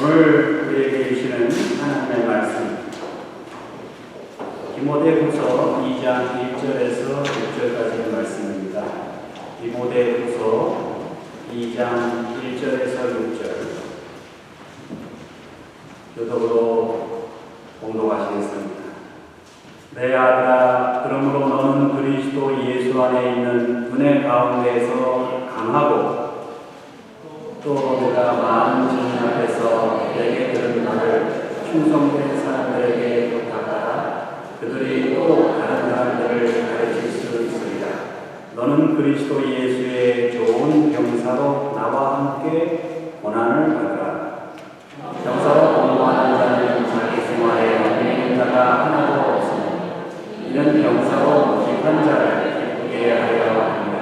오늘 우리에게 주시는 하나님의 말씀 디모데후서 2장 1절에서 6절까지의 말씀입니다. 디모데후서 2장 1절에서 6절 교독으로 봉독하시겠습니다. 내 아들아, 그러므로 너는 그리스도 예수 안에 있는 은혜 가운데에서 강하고 또 내가 많은 증인 앞에서 내게 들은 말을 충성된 사람들에게 부탁하라. 그들이 또 다른 사람들을 가르칠 수 있으리라. 너는 그리스도 예수의 좋은 병사로 나와 함께 고난을 받으라. 병사로 공부하는 자는 자기 생활에 걸리는 자가 하나도 없으니 이는 병사로 모집한 자를 기쁘게 하려 합니다.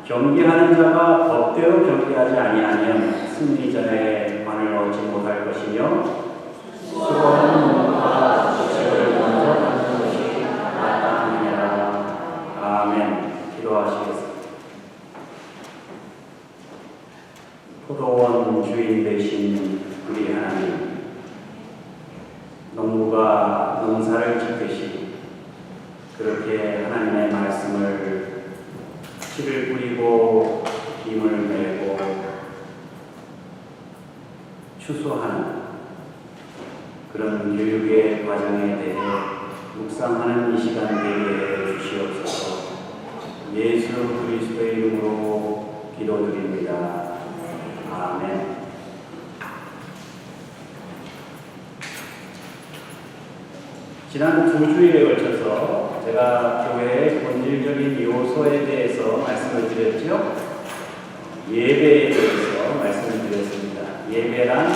경계하는 자가 법대로 경계하지 아니하면 승리전에 관을 얻지 못할 것이며 수고하는 몸과 조직을 먼저 받는 것이 마땅하니라. 아멘. 기도하시겠습니다. 포도원 주인 되신 우리 하나님, 농부가 농사를 짓듯이 그렇게 하나님의 말씀을 씨를 뿌리고 힘을 내고 추수하는 그런 교육의 과정에 대해 묵상하는 이 시간 되게 주시옵소서. 예수 그리스도의 이름으로 기도드립니다. 아멘. 지난 두 주일에 걸쳐서 제가 교회의 본질적인 요소에 대해서 말씀을 드렸죠. 예배에 대해서 말씀을 드렸습니다. 예배란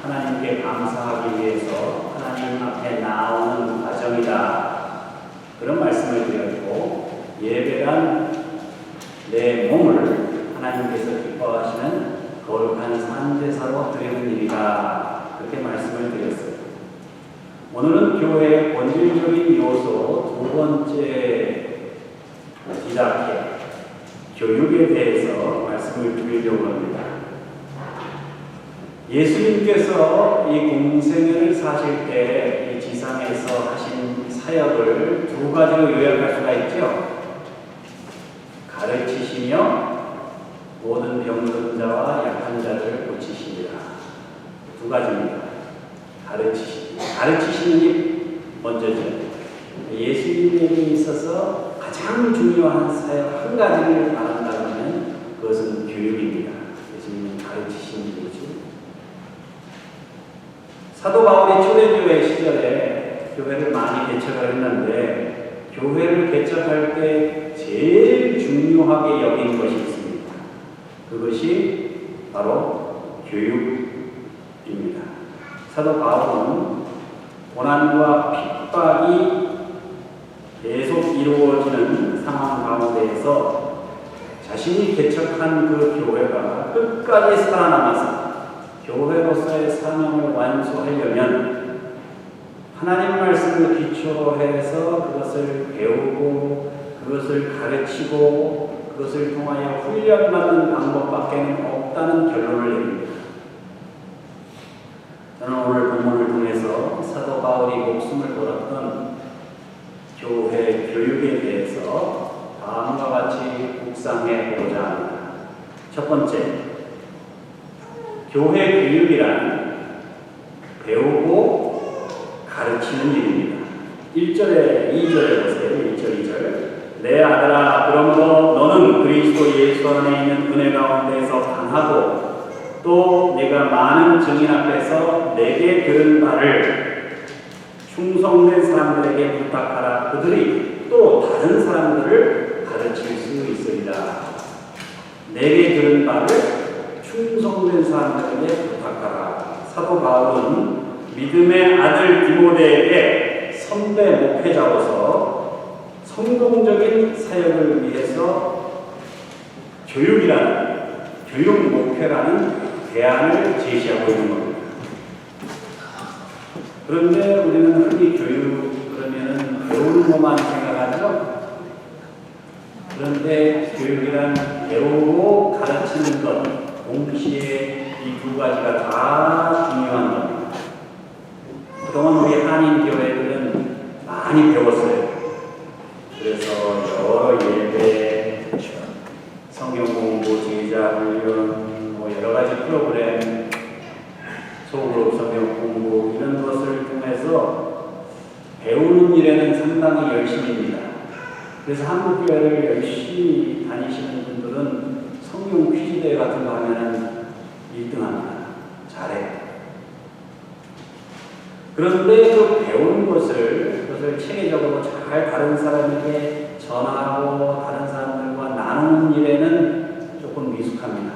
하나님께 감사하기 위해서 하나님 앞에 나오는 과정이다. 그런 말씀을 드렸고, 예배란 내 몸을 하나님께서 기뻐하시는 거룩한 산제사로 드리는 일이다. 그렇게 말씀을 드렸어요. 오늘은 교회의 본질적인 요소 두 번째 디다케, 교육에 대해서 말씀을 드리려고 합니다. 예수님께서 이 공생애를 사실 때 이 지상에서 하신 사역을 두 가지로 요약할 수가 있죠. 가르치시며 모든 병든 자와 약한 자들을 고치시리라. 두 가지입니다. 가르치시는 일 먼저죠. 예수님에게 있어서 가장 중요한 사역 한 가지를 말한다면 그것은 교육입니다. 예수님은 가르치시는 일이죠. 사도 바울이 초대교회 시절에 교회를 많이 개척을 했는데 교회를 개척할 때 제일 중요하게 여긴 것이 있습니다. 그것이 바로 교육입니다. 사도 바울은 고난과 핍박이 계속 이루어지는 상황 가운데에서 자신이 개척한 그 교회가 끝까지 살아남아서 교회로서의 사명을 완수하려면 하나님 말씀을 기초로 해서 그것을 배우고 그것을 가르치고 그것을 통하여 훈련받는 방법밖에 없다는 결론을 내립니다. 저는 오늘 본문을 통해서 사도 바울이 목숨을 걸었던 교회 교육에 대해서 다음과 같이 묵상해 보고자 합니다. 첫 번째, 교회 교육이란 배우고 가르치는 일입니다. 1절에 2절에 보세요. 1절 2절. 내 아들아, 그러므로 너는 그리스도 예수 안에 있는 은혜 가운데서 강하고 또 네가 많은 증인 앞에서 내게 들은 바를 충성된 사람들에게 부탁하라. 그들이 또 다른 사람들을 가르칠 수 있으리라. 내게 들은 바를 충성된 사람들에게 부탁하라. 사도 바울은 믿음의 아들 디모데에게 선배 목회자로서 성공적인 사역을 위해서 교육 목회라는 대안을 제시하고 있는 겁니다. 그런데 우리는 흔히 교육 그러면은 배우는 것만 생각하죠. 그런데 교육이란 배우고 가르치는 것 동시에 이 두 가지가 다 중요한 목회자 훈련, 여러 가지 프로그램, 소그룹 성경 공부 이런 것을 통해서 배우는 일에는 상당히 열심입니다. 그래서 한국교회를 열심히 다니시는 분들은 성경 퀴즈대회 같은 거 하면은 1등합니다. 잘해요. 그런데 그 배우는 그것을 체계적으로 잘 다른 사람에게 전하고 다른 사람들과 나누는 일에는 조금 미숙합니다.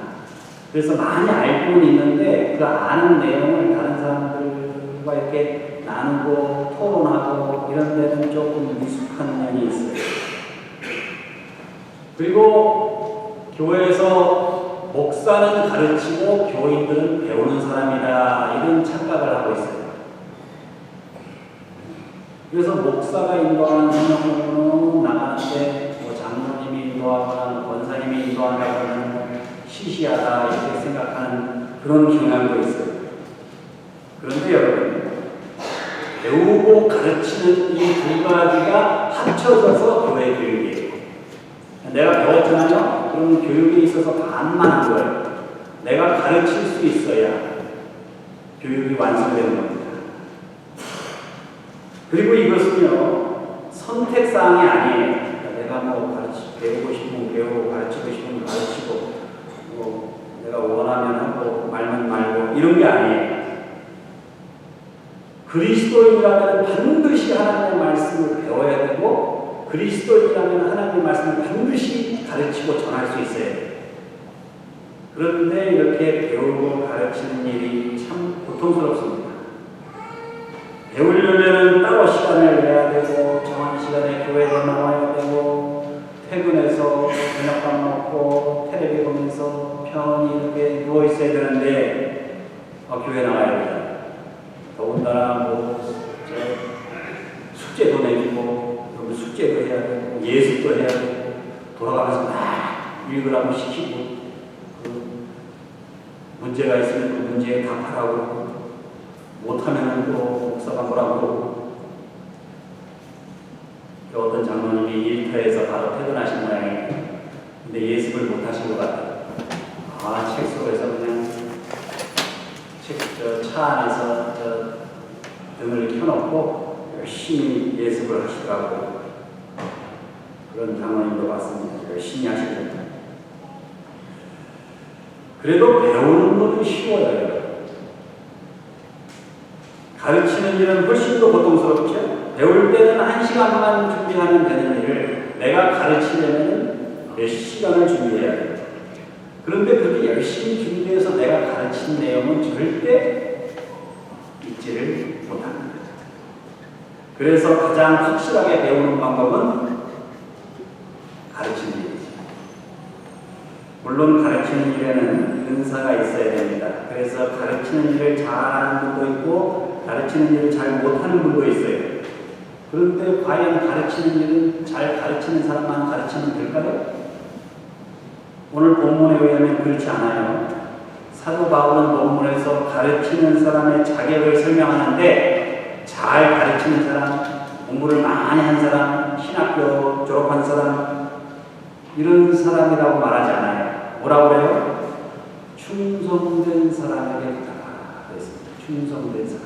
그래서 많이 알고는 있는데 그 아는 내용을 다른 사람들과 이렇게 나누고 토론하고 이런 데는 조금 미숙한 면이 있어요. 그리고 교회에서 목사는 가르치고 교인들은 배우는 사람이다 이런 착각을 하고 있어요. 그래서 목사가 인도하는 성경으로 나가는데 장로님이 인도하거나 권사님이 인도한다고 하면 시시하다 이렇게 생각하는 그런 경향도 있어요. 그런데 여러분, 배우고 가르치는 이 두 가지가 합쳐져서 교회 교육이에요. 내가 배웠잖아요. 그럼 교육에 있어서 반만 한 거예요. 내가 가르칠 수 있어야 교육이 완성되는 겁니다. 그리고 이것은요, 선택사항이 아니에요. 내가 배우고 싶으면 배우고, 가르치고 싶으면 가르치고, 내가 원하면 하고, 말면 말고, 이런 게 아니에요. 그리스도인이라면 반드시 하나님의 말씀을 배워야 되고, 그리스도인이라면 하나님의 말씀을 반드시 가르치고 전할 수 있어야 돼요. 그런데 이렇게 배우고 가르치는 일이 참 고통스럽습니다. 배우려면 따로 시간을 내야 되고, 정한 시간에 교회에 나와야 되고, 퇴근해서 저녁밥 먹고, 텔레비 보면서 편히 이렇게 누워있어야 되는데, 교회 나가야 돼요. 더군다나 숙제도 내주고, 숙제도 해야 되고, 예습도 해야 되고, 돌아가면서 막 읽으라고 시키고, 문제가 있으면 그 문제에 답하라고 그러고, 못하면 또 목사가 뭐라고 그러고. 어떤 장로님이 일터에서 바로 퇴근하신 모양이에요. 근데 예습을 못하신 것 같아요. 책 속에서 그냥 차 안에서 등을 켜놓고 열심히 예습을 하시더라고요. 그런 장로님도 봤습니다. 열심히 하시거든요. 그래도 배우는 것은 쉬워요. 가르치는 일은 훨씬 더 고통스럽죠. 배울 때는 1시간만 준비하면 되는 일을 내가 가르치려면 몇 시간을 준비해야 돼요. 그런데 그렇게 열심히 준비해서 내가 가르친 내용은 절대 잊지를 못합니다. 그래서 가장 확실하게 배우는 방법은 가르치는 일이죠. 물론 가르치는 일에는 은사가 있어야 됩니다. 그래서 가르치는 일을 잘하는 분도 있고 가르치는 일을 잘 못하는 분도 있어요. 그런데 과연 가르치는 일은 잘 가르치는 사람만 가르치면 될까요? 오늘 본문에 의하면 그렇지 않아요. 사도 바울은 본문에서 가르치는 사람의 자격을 설명하는데 잘 가르치는 사람, 공부를 많이 한 사람, 신학교 졸업한 사람 이런 사람이라고 말하지 않아요. 뭐라고 그래요? 충성된 사람에게 부탁하라 그랬습니다. 충성된 사람.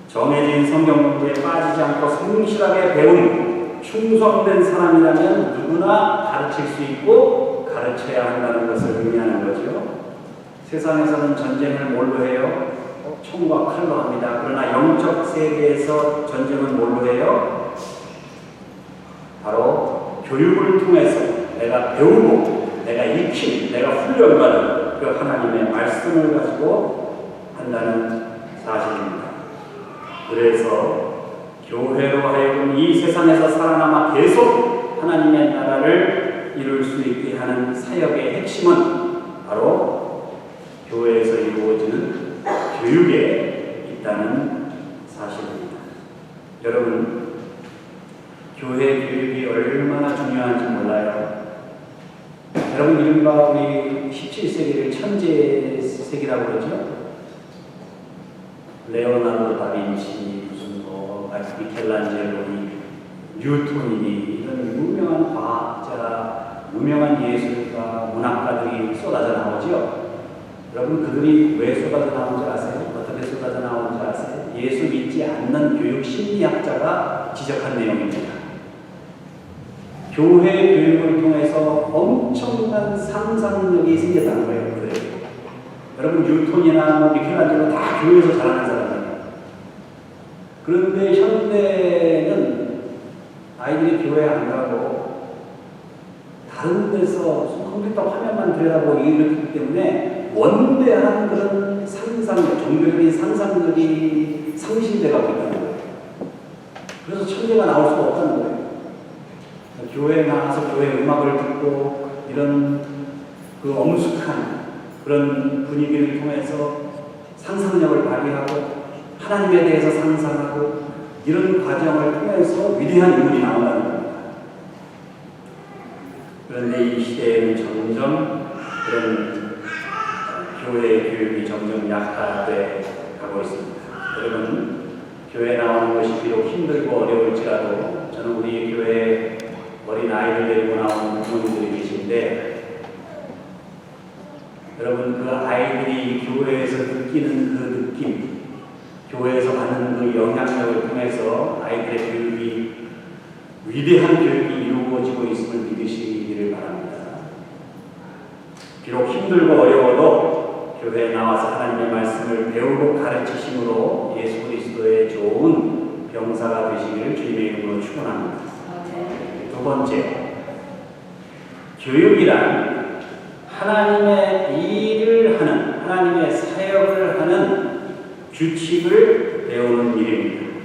정해진 성경 공부에 빠지지 않고 성실하게 배운 충성된 사람이라면 누구나 가르칠 수 있고 가르쳐야 한다는 것을 의미하는 거죠. 세상에서는 전쟁을 뭘로 해요? 총과 칼로 합니다. 그러나 영적 세계에서 전쟁은 뭘로 해요? 바로 교육을 통해서 내가 배우고 내가 익힌, 내가 훈련받은 그 하나님의 말씀을 가지고 한다는 사실입니다. 그래서 교회로 하여금 이 세상에서 살아남아 계속 하나님의 나라를 이룰 수 있게 하는 사역의 핵심은 바로 교회에서 이루어지는 교육에 있다는 사실입니다. 여러분, 교회 교육이 얼마나 중요한지 몰라요. 여러분, 이른바 우리 17세기를 천재 세기라고 그러죠? 레오나르도 다빈치, 미켈란젤로니, 뉴턴이니 이런 유명한 과학자, 유명한 예술가, 교수님과 문학가들이 쏟아져 나오죠. 여러분 그들이 왜 쏟아져 나온지 아세요? 어떻게 쏟아져 나온지 아세요? 예수 믿지 않는 교육 심리학자가 지적한 내용입니다. 교회 교육을 통해서 엄청난 상상력이 생겼다는 거예요. 그들에게. 여러분 뉴턴이나 미켈란젤로 다 교회에서 자라는 사람이에요. 그런데 현대는 아이들이 교회 안 가고 다른 데서 컴퓨터 화면만 들여다보고 이렇기 때문에 원대한 그런 상상력, 종교적인 상상력이 상실돼가고 있다는 거예요. 그래서 천재가 나올 수가 없다는 거예요. 교회에 나가서 교회 음악을 듣고 이런 그 엄숙한 그런 분위기를 통해서 상상력을 발휘하고 하나님에 대해서 상상하고 이런 과정을 통해서 위대한 인물이 나온다는 겁니다. 그런데 이 시대에는 점점 그런 교회의 교육이 점점 약화돼 가고 있습니다. 여러분, 교회 나오는 것이 비록 힘들고 어려울지라도 저는 우리 교회에 어린 아이들 데리고 나오는 부모님들이 계신데 여러분 그 아이들이 교회에서 느끼는 그 느낌, 교회에서 받는 그 영향력을 통해서 아이들의 교육이 위대한 교육이 이루어지고 있음을 믿으시기를 바랍니다. 비록 힘들고 어려워도 교회에 나와서 하나님의 말씀을 배우고 가르치심으로 예수 그리스도의 좋은 병사가 되시기를 주님의 이름으로 축원합니다. 두 번째, 교육이란 하나님의 일을 하는, 하나님의 사역을 하는 규칙을 배우는 일입니다.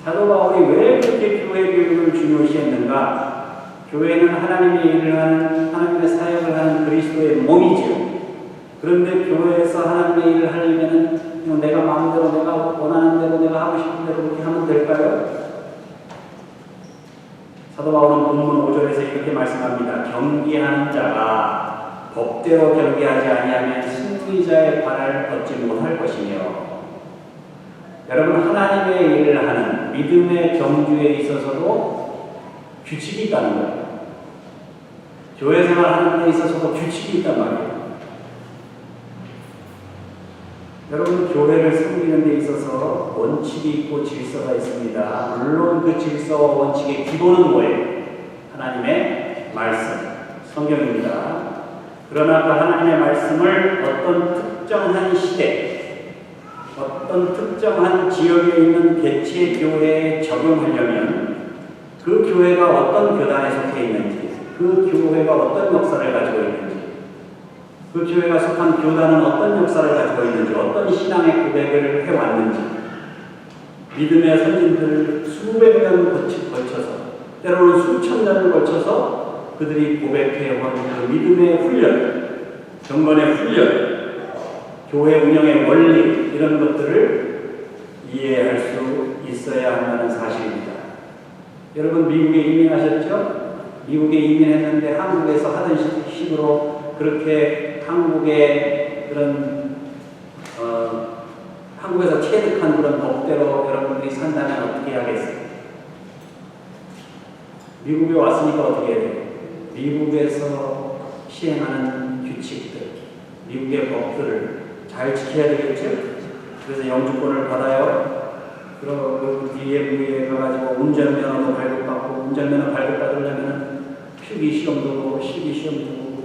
사도 바울이 왜 그렇게 교회 교육을 중요시했는가? 교회는 하나님의 일을 하는, 하나님의 사역을 하는 그리스도의 몸이죠. 그런데 교회에서 하나님의 일을 하려면 내가 마음대로, 내가 원하는 대로, 내가 하고 싶은 대로 그렇게 하면 될까요? 사도 바울은 본문 5절에서 이렇게 말씀합니다. 경기하는 자가 법대로 경기하지 아니하면 승리자의 발을 얻지 못할 것이며. 여러분 하나님의 일을 하는 믿음의 경주에 있어서도 규칙이 있다는 거예요. 교회 생활하는 데 있어서도 규칙이 있단 말이에요. 여러분 교회를 섬기는 데 있어서 원칙이 있고 질서가 있습니다. 물론 그 질서와 원칙의 기본은 뭐예요? 하나님의 말씀, 성경입니다. 그러나 그 하나님의 말씀을 어떤 특정한 시대, 어떤 특정한 지역에 있는 개체 교회에 적용하려면 그 교회가 어떤 교단에 속해 있는지, 그 교회가 어떤 역사를 가지고 있는지, 그 교회가 속한 교단은 어떤 역사를 가지고 있는지, 어떤 신앙의 고백을 해왔는지, 믿음의 선진들을 수백 년 거쳐서, 때로는 수천 년을 거쳐서 그들이 고백해온 그 믿음의 훈련, 경건의 훈련, 교회 운영의 원리, 이런 것들을 이해할 수 있어야 한다는 사실입니다. 여러분 미국에 이민하셨죠? 미국에 이민했는데 한국에서 하던 식으로 그렇게 한국의 그런 한국에서 체득한 그런 법대로 여러분들이 산다면 어떻게 하겠어요? 미국에 왔으니까 어떻게 해야 돼요? 미국에서 시행하는 규칙들, 미국의 법들을 잘 지켜야 되겠죠? 그래서 영주권을 받아요. 그리고 그 DMV에 가가지고 운전면허도 발급받고, 운전면허 발급받으려면 필기시험도 보고, 실기시험도 보고,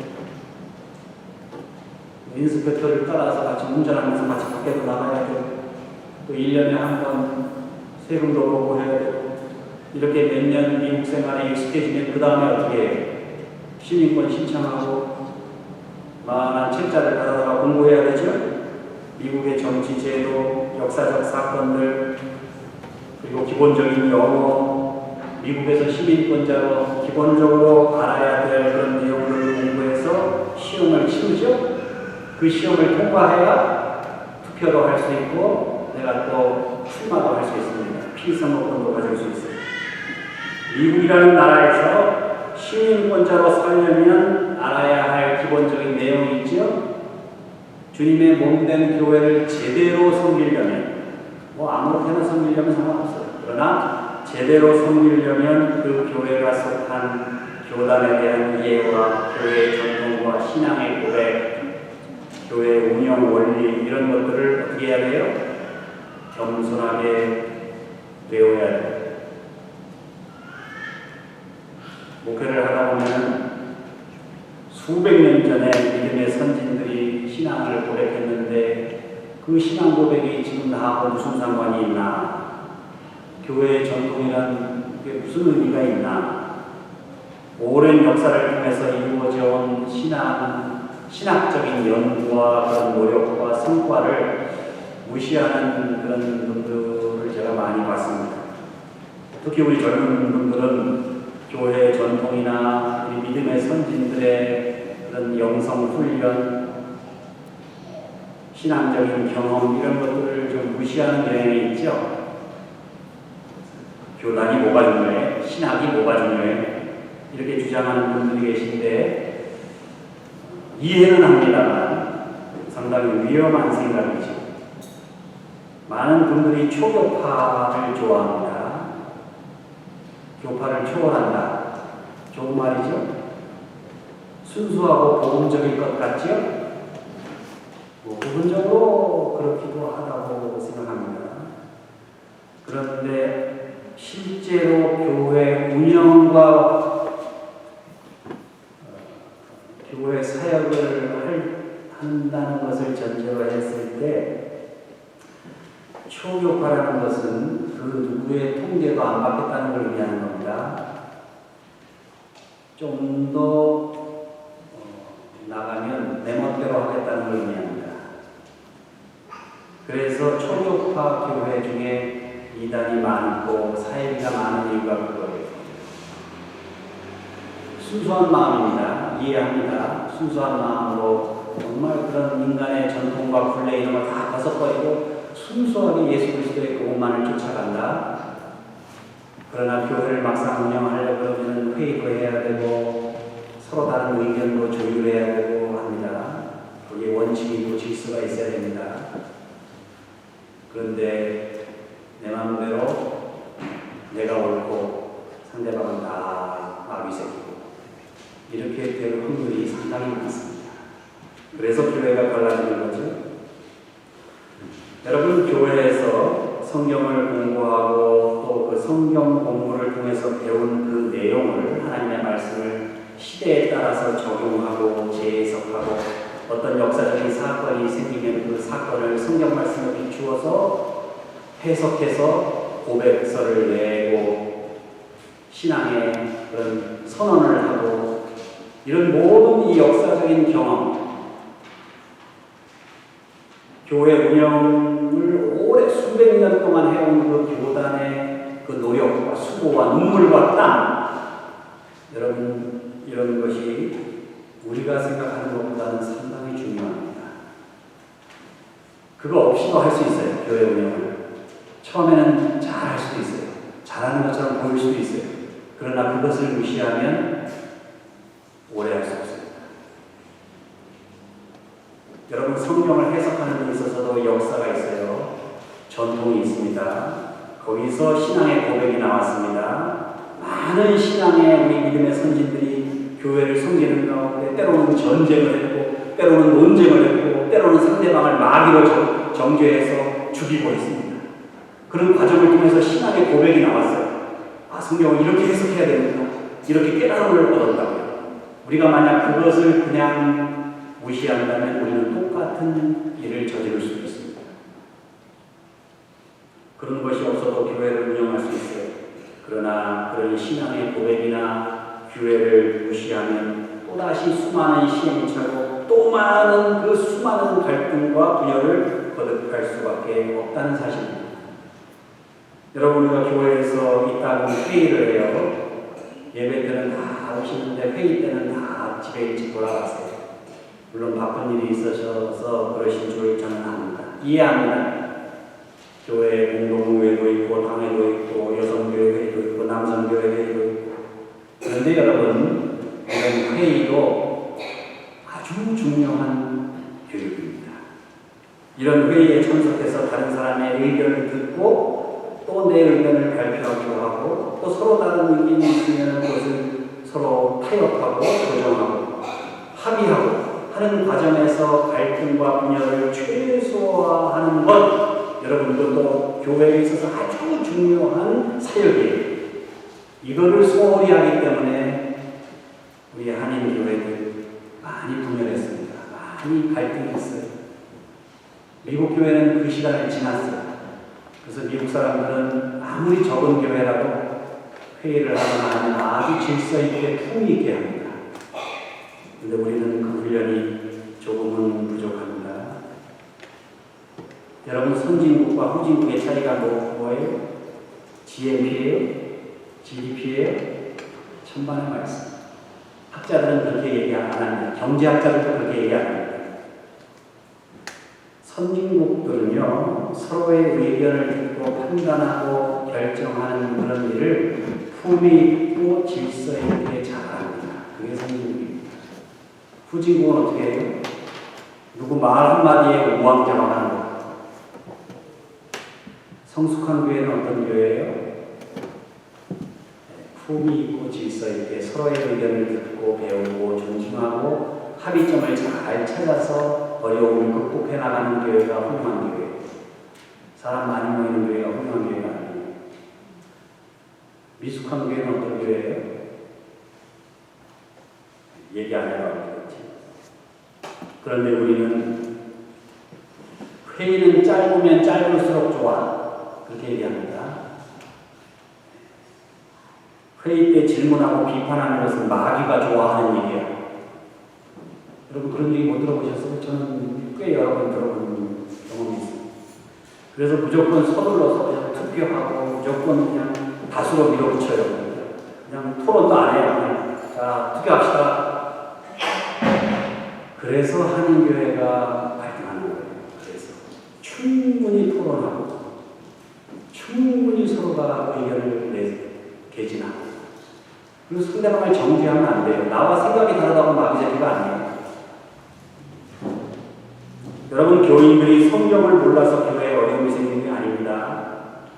인스펙터를 따라서 같이 운전하면서 같이 밖에도 나가야 되고, 또 1년에 한 번 세금도 보고 해야 되고, 이렇게 몇 년 미국 생활에 익숙해지면 그 다음에 어떻게 해요? 시민권 신청하고 많은 책자를 받아다가 공부해야 되죠? 미국의 정치 제도, 역사적 사건들, 그리고 기본적인 영어, 미국에서 시민권자로 기본적으로 알아야 될 그런 내용을 공부해서 시험을 치르죠? 그 시험을 통과해야 투표도 할 수 있고 내가 또 출마도 할 수 있습니다. 피선거권도 가질 수 있어요. 미국이라는 나라에서 시민권자로 살려면 알아야 할 기본적인 내용이 있죠. 주님의 몸된 교회를 제대로 섬기려면, 뭐 아무렇게나 섬기려면 상관없어요. 그러나 제대로 섬기려면 그 교회가 속한 교단에 대한 이해와 교회의 전통과 삶과 신앙의 고백, 교회 운영 원리 이런 것들을 어떻게 해야 돼요? 겸손하게 배워야 돼요. 목회를 하다 보면 수백 년 전에 믿음의 선진들이 신앙을 고백했는데 그 신앙 고백이 지금 나하고 무슨 상관이 있나? 교회의 전통이란 게 무슨 의미가 있나? 오랜 역사를 통해서 이루어져 온 신학적인 연구와 그런 노력과 성과를 무시하는 그런 분들을 제가 많이 봤습니다. 특히 우리 젊은 분들은 교회 전통이나 우리 믿음의 선진들의 그런 영성 훈련, 신앙적인 경험 이런 것들을 좀 무시하는 경향이 있죠. 교단이 뭐가 중요해? 신학이 뭐가 중요해? 이렇게 주장하는 분들이 계신데 이해는 합니다만 상당히 위험한 생각이죠. 많은 분들이 초교파를 좋아합니다. 교파를 초월한다. 좋은 말이죠. 순수하고 복음적일 것 같지요? 부분적으로 그렇기도 하다고 생각합니다. 그런데 실제로 교회 운영과 교회 사역을 한다는 것을 전제로 했을 때 초교파라는 것은 그 누구의 통제도 안 받겠다는 걸 의미하는 겁니다. 좀 더 나가면 내 멋대로 하겠다는 걸 의미합니다. 그래서 초교파 교회 중에 이단이 많고 사회비가 많은 이유가 그거예요. 순수한 마음입니다. 이해합니다. 순수한 마음으로 정말 그런 인간의 전통과 굴레 이런 걸 다 벗어버리고 순수하게 예수 그리스도의 그것만을 쫓아간다. 그러나 교회를 막상 운영하려고 그러면 회의도 해야 되고 서로 다른 의견도 조율해야 되고 합니다. 거기에 원칙이고 질서가 있어야 됩니다. 그런데 내 마음대로 내가 옳고 상대방은 다 마귀새끼고 이렇게 될 확률이 상당히 많습니다. 그래서 교회가 갈라지는 거죠. 여러분 교회에서 성경을 공부하고 또 그 성경 공부를 통해서 배운 그 내용을 하나님의 말씀을 시대에 따라서 적용하고 재해석하고 어떤 역사적인 사건이 생기면 그 사건을 성경 말씀에 비추어서 해석해서 고백서를 내고 신앙의 그런 선언을 하고 이런 모든 이 역사적인 경험 교회 운영을 오래 수백 년 동안 해온 그 교단의 그 노력과 수고와 눈물과 땀 여러분 이런 것이 우리가 생각하는 것보다는 상당히 중요합니다. 그거 없이도 할 수 있어요. 교회 운영을. 처음에는 잘할 수도 있어요. 잘하는 것처럼 보일 수도 있어요. 그러나 그것을 무시하면 오래 할 수 없습니다. 여러분 성경을 해석하는 데 있어서도 역사가 있어요. 전통이 있습니다. 거기서 신앙의 고백이 나왔습니다. 많은 신앙의 우리 믿음의 선진들이 교회를 섬기는 가운데 때로는 전쟁을 했고 때로는 논쟁을 했고 때로는 상대방을 마귀로 정죄해서 죽이고 했습니다. 그런 과정을 통해서 신앙의 고백이 나왔어요. 아, 성경을 이렇게 해석해야 됩니다. 이렇게 깨달음을 얻었다고요. 우리가 만약 그것을 그냥 무시한다면 우리는 똑같은 일을 저지를 수도 있습니다. 그런 것이 없어도 교회를 운영할 수 있어요. 그러나 그런 신앙의 고백이나 교회를 무시하면 또다시 수많은 시행착오, 또 많은 그 수많은 갈등과 분열을 거듭할 수밖에 없다는 사실입니다. 여러분, 우리가 교회에서 있다고 회의를 해요. 예배 때는 다 오시는데 회의 때는 다 집에 일찍 돌아가세요. 물론 바쁜 일이 있으셔서 그러신 줄 저는 압니다. 이해합니다. 교회 공동회도 있고 당회도 있고 여성교회 회의도 있고 남성교회 회의도 있고 그런데 여러분 이런 회의도 아주 중요한 교육입니다. 이런 회의에 참석해서 다른 사람의 의견을 듣고 또 내 의견을 발표하기도 하고 또 서로 다른 의견이 있으면 그것을 서로 타협하고 조정하고 합의하고 하는 과정에서 갈등과 분열을 최소화하는 것, 여러분 이것도 교회에 있어서 아주 중요한 사역이에요. 이거를 소홀히 하기 때문에 우리 한인 교회들 많이 분열했습니다. 많이 갈등했어요. 미국 교회는 그 시간을 지났어요. 그래서 미국 사람들은 아무리 적은 교회라도 회의를 하거나 하면 아주 질서 있게 품위 있게 합니다. 근데 우리는 그 훈련이 조금은 부족합니다. 여러분, 선진국과 후진국의 차이가 뭐예요? GNP예요? GDP예요? 천만의 말씀. 학자들은 그렇게 얘기 안 합니다. 경제학자들도 그렇게 얘기 안 합니다. 선진국들은요, 서로의 의견을 듣고 판단하고 결정하는 그런 일을 품위 있고 질서 있게 잘합니다. 그게 선진국입니다. 후진국은 어떻게 해요? 누구 말 한마디에 우왕좌왕하는 거. 성숙한 교회는 어떤 교회예요? 품위 있고 질서 있게 서로의 의견을 듣고 배우고 존중하고 합의점을 잘 찾아서 어려움을 극복해 나가는 교회가 훌륭한 교회예요. 사람 많이 모이는 교회가 훌륭한 교회가 아니에요. 미숙한 교회는 어떤 교회예요? 얘기 안 해도 알겠지. 그런데 우리는 회의는 짧으면 짧을수록 좋아. 그렇게 얘기합니다. 회의 때 질문하고 비판하는 것은 마귀가 좋아하는 일이야. 여러분 그런 얘기 못 들어보셨어요? 저는 꽤 여러 번 들어본 경험이 있습니다. 그래서 무조건 서둘러서 그냥 투표하고 무조건 그냥 다수로 밀어붙여요. 그냥 토론도 안 해요. 그냥 자, 투표합시다. 그래서 한인교회가 발등하는 거예요. 그래서 충분히 토론하고 충분히 서로가 의견을 개진하고 그리고 상대방을 정죄하면 안 돼요. 나와 생각이 다르다고 마귀잡이가 아니에요. 여러분 교인들이 성경을 몰라서 교회에 어려움이 생기는 게 아닙니다.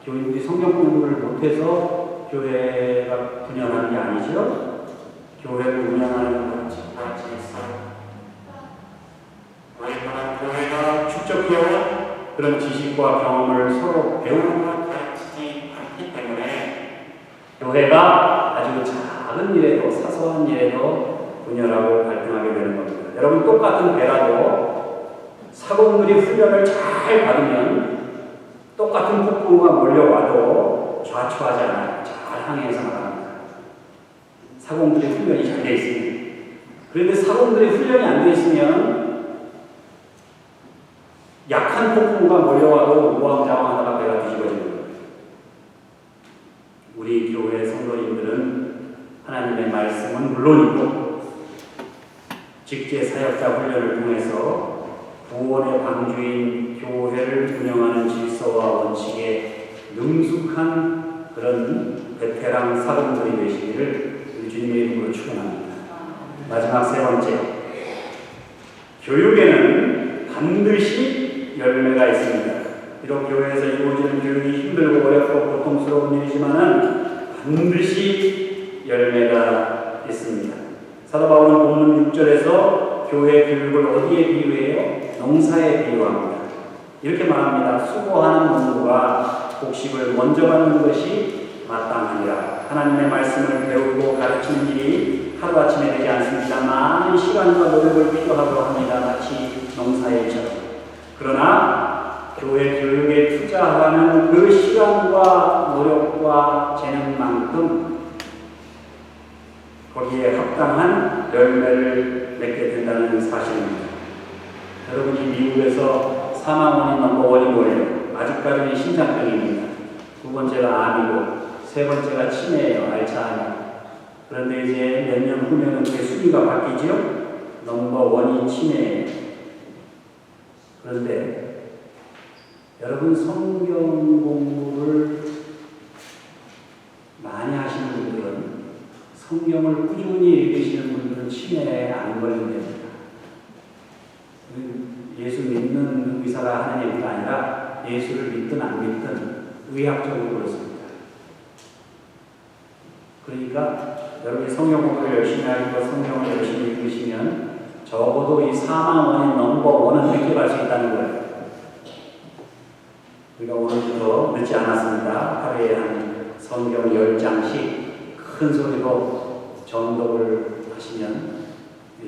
교인들이 성경 공부를 못해서 교회가 분열하는 게 아니죠. 교회를 운영하는 건 지금까지 있어요. 교회가 축적해온 그런 지식과 경험을 서로 배우는 것 같지 않기 때문에 교회가 아주 작은 일에도 사소한 일에도 분열하고 갈등하게 되는 겁니다. 여러분 똑같은 배라도 사공들이 훈련을 잘 받으면 똑같은 폭풍우가 몰려와도 좌초하지 않아요. 잘 항해해서 나갑니다. 사공들이 훈련이 잘 돼 있습니다. 그런데 사공들이 훈련이 안 돼 있으면 약한 폭풍우가 몰려와도 우왕좌왕하다가 배가 뒤집어지는 거예요. 우리 교회 성도님들은 하나님의 말씀은 물론이고 직제 사역자 훈련을 통해서 구원의 방주인 교회를 운영하는 질서와 원칙에 능숙한 그런 베테랑 사범들이 되시기를 우리 주님의 이름으로 축원합니다. 마지막 세 번째, 교육에는 반드시 열매가 있습니다. 비록 교회에서 이루어지는 교육이 힘들고 어렵고 고통스러운 일이지만은 반드시 열매가 있습니다. 사도 바울은 본문 6절에서 교회 교육을 어디에 비유해요? 농사에 비유합니다. 이렇게 말합니다. 수고하는 농부가 곡식을 먼저 받는 것이 마땅하니라. 하나님의 말씀을 배우고 가르치는 일이 하루아침에 되지 않습니다. 많은 시간과 노력을 필요하고 합니다. 마치 농사의 일처럼. 그러나 교회 교육에 투자하는 그 시간과 노력과 재능만큼 거기에 합당한 열매를 맺게 된다는 사실입니다. 여러분이 미국에서 사망원인 넘버원이 뭐예요? 아직까지는 심장병입니다. 두 번째가 암이고 세 번째가 치매예요. 알츠하이머. 그런데 이제 몇 년 후면은 그 순위가 바뀌죠? 넘버원이 치매예요. 그런데 여러분 성경 공부를 많이 하시는 분들은 성경을 꾸준히 읽으시는 분들은 치매에 안 걸린답니다. 예수 믿는 의사가 하는 얘기가 아니라 예수를 믿든 안 믿든 의학적으로 그렇습니다. 그러니까 여러분이 성경 공부를 열심히 하고 성경을 열심히 읽으시면 적어도 이 사망 원인 넘버 1은 느껴갈 수 있다는 거예요. 우리가 오늘부터 늦지 않았습니다. 하루에 한 성경 10장씩 큰 소리로 전독을 하시면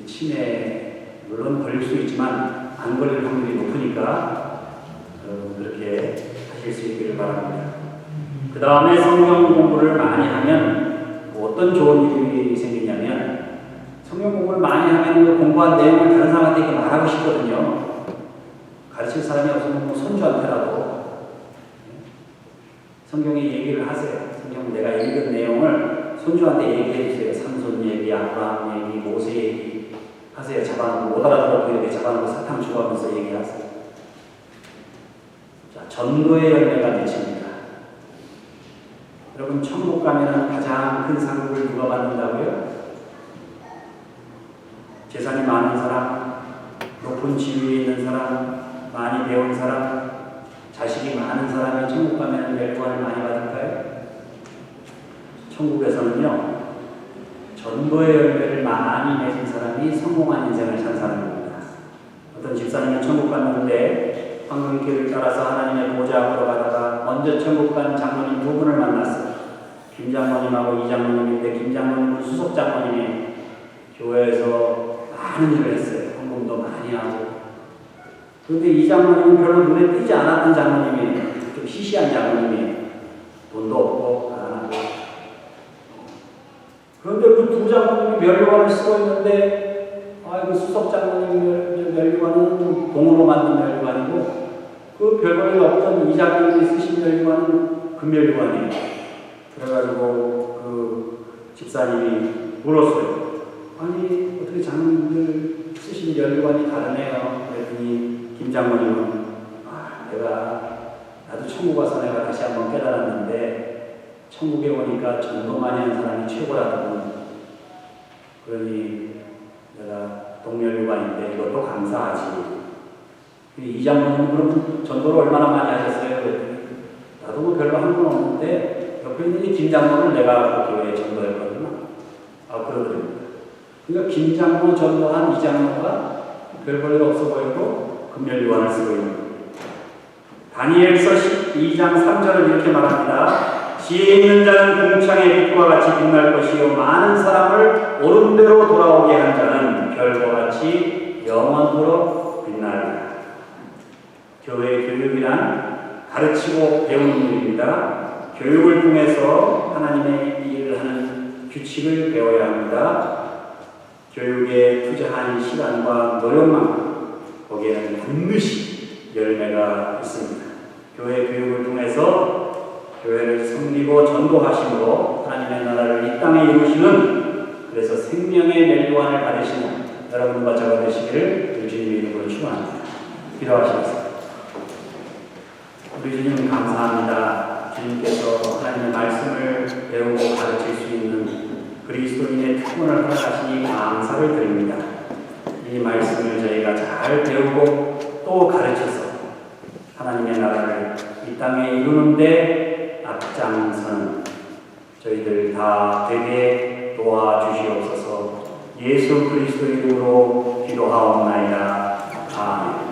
치매 물론 걸릴 수 있지만 안 걸릴 확률이 높으니까 그렇게 하실 수 있기를 바랍니다. 그 다음에 성경 공부를 많이 하면 어떤 좋은 일이 생기냐면 성경 공부를 많이 하면 그 공부한 내용을 다른 사람한테 이렇게 말하고 싶거든요. 가르칠 사람이 없으면 뭐 손주한테라도 성경에 얘기를 하세요. 성경 내가 읽은 내용을 손주한테 얘기해 주세요. 삼손 얘기, 아브라함 얘기, 모세 얘기 하세요. 잡아놓고 못 알아들어도 이렇게 잡아놓고 사탕 주고하면서 얘기하세요. 자, 전도의 열매가 맺힙니다. 여러분 천국 가면은 가장 큰 상급을 누가 받는다고요? 재산이 많은 사람, 높은 지위에 있는 사람, 많이 배운 사람, 자식이 많은 사람이 천국 가면 멸관을 많이 받을까요? 천국에서는요, 전도의 열매를 많이 맺은 사람이 성공한 인생을 산 사람입니다. 어떤 집사님은 천국 갔는데 황금길을 따라서 하나님의 보좌 앞으로 가다가 먼저 천국 간 장로님 2분을 만났어요. 김 장로님하고 이 장로님인데 김 장로님은 수석 장로님이 교회에서 많은 일을 했어요. 헌금도 많이 하고. 그런데 이 장로님은 별로 눈에 띄지 않았던 장로님이에요. 좀 시시한 장로님이에요. 돈도 없고 가난하고. 그런데 그 2 장로님이 멸류관을 쓰고 있는데 그 수석 장로님 멸류관은 동으로 만든 멸류관이고 그 별볼일 없던 이 장로님이 쓰신 멸류관은 금멸류관이에요. 그래가지고 그 집사님이 물었어요. 아니 어떻게 장로님들 쓰신 멸류관이 다르네요. 그랬더니 김 장로님은 나도 천국 와서 내가 다시 한번 깨달았는데 천국에 오니까 전도 많이 하는 사람이 최고라더군. 그러니 내가 동멸류관인데 이것도 감사하지. 이 장로님은 그럼 전도를 얼마나 많이 하셨어요? 그랬더니 나도 뭐 별로 한 건 없는데 옆에 있는 이 김 장로를 내가 그 교회에 전도했거든요. 그러더랍니다. 그러니까 김 장로 전도한 이 장로가 별 볼일 없어 보이고 금멸류관을 쓰고 있는 거예요. 다니엘서 12장 3절을 이렇게 말합니다. 지혜 있는 자는 궁창의 빛과 같이 빛날 것이요 많은 사람을 옳은 대로 돌아오게 한 자는 별과 같이 영원토록 빛나리라. 교회 교육이란 가르치고 배우는 일입니다. 교육을 통해서 하나님의 일을 하는 규칙을 배워야 합니다. 교육에 투자한 시간과 노력만큼 거기에는 반드시 열매가 있습니다. 교회 교육을 통해서 교회를 섬기고 전도하심으로 하나님의 나라를 이 땅에 이루시는 그래서 생명의 멸류관을 받으시는 여러분과 저가 되시기를 주님의 이름으로 축원합니다. 기도하시겠습니다. 우리 주님 감사합니다. 주님께서 하나님의 말씀을 배우고 가르칠 수 있는 그리스도인의 특권을 허락하시니 감사를 드립니다. 이 말씀을 저희가 잘 배우고 또 가르쳐서 하나님의 나라를 이 땅에 이루는데 앞장서는 저희들 다 되게 도와주시옵소서. 예수 그리스도 이름으로 기도하옵나이다. 아멘.